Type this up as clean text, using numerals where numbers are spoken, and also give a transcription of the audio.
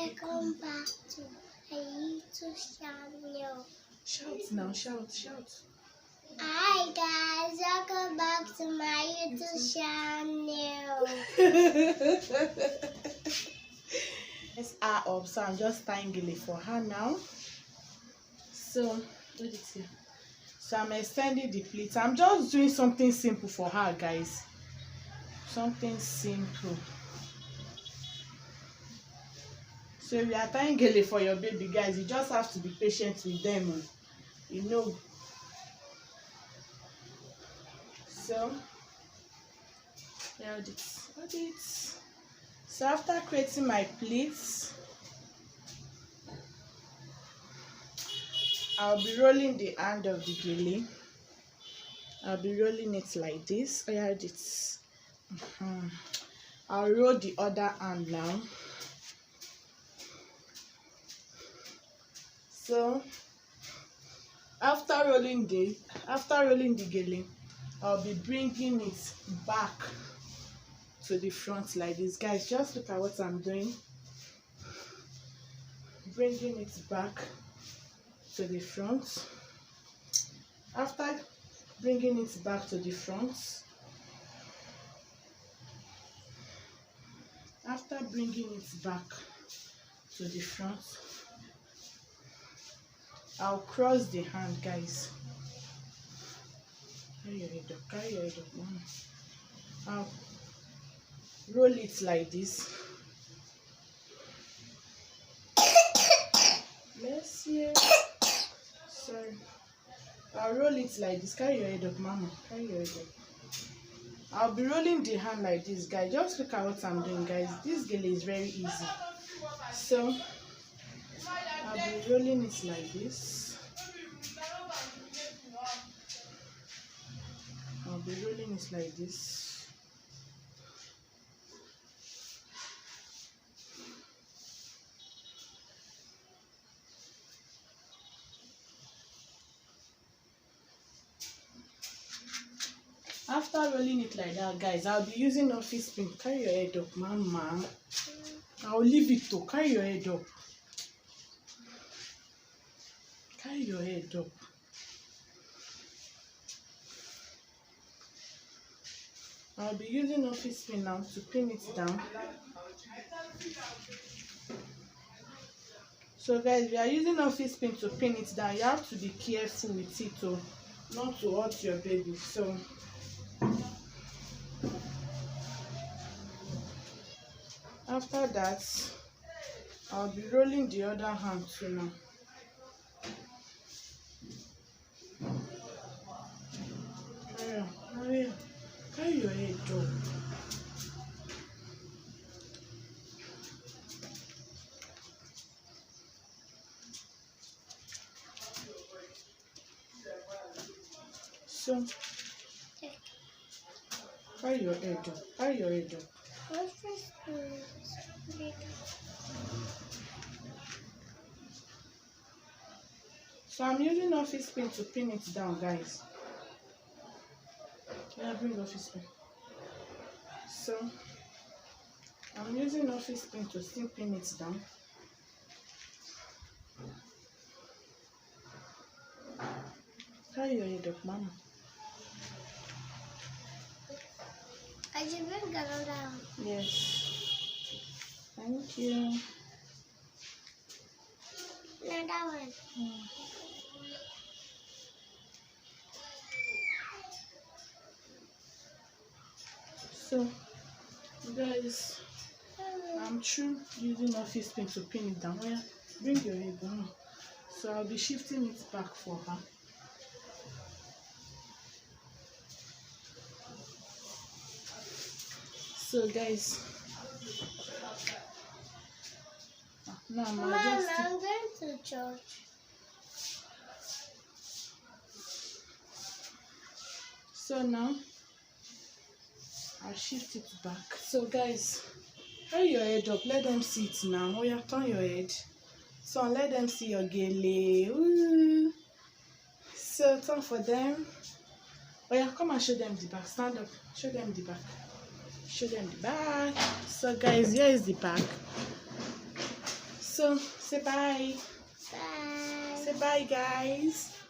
Welcome back to YouTube channel. Shout now, shout. Hi guys, welcome back to my YouTube channel. It's her up, so I'm just tying Gele for her now. So, what it here? So I'm extending the pleats. I'm just doing something simple for her, guys. Something simple. So if you are tying Gele for your baby, guys, you just have to be patient with them, you know. So hold it. So after creating my pleats, I'll be rolling the end of the Gele. I'll be rolling it like this. Hold it. I'll roll the other hand now. So after rolling the Gele, I'll be bringing it back to the front like this. Guys, just look at what I'm doing. Bringing it back to the front. After bringing it back to the front, I'll cross the hand, guys. Carry your head up. I'll roll it like this. Bless you. Sorry. I'll roll it like this. Carry your head up, mama. Carry your head up. I'll be rolling the hand like this, guys. Just look at what I'm doing, guys. This Gele is very easy. So I'll be rolling it like this. After rolling it like that, guys, I'll be using office pin. Carry your head up, mama. I'll leave it to carry your head up. Carry your head up. I'll be using office pin now to pin it down. So guys, we are using office pin to pin it down. You have to be careful with it to not to hurt your baby. So after that, I'll be rolling the other hand too now. Carry your head up. So carry your head up. So I'm using office pin to pin it down, guys. Yeah, bring office pin. So I'm using office pin to still pin it down. Carry your head up, mama. I should bring another one. Yes. Thank you. Another one. So, guys, I'm through using office pin to pin it down. Yeah, bring your head down. So I'll be shifting it back for her. So guys, now I'm adjusting. I'm going to church. So now I'll shift it back. So guys, carry your head up. Let them see it now. Oh yeah, turn your head. So let them see your Gele. Ooh. So turn for them. Oh yeah, come and show them the back. Stand up. Show them the back. So guys, here is the back. So say bye. Bye. Say bye, guys.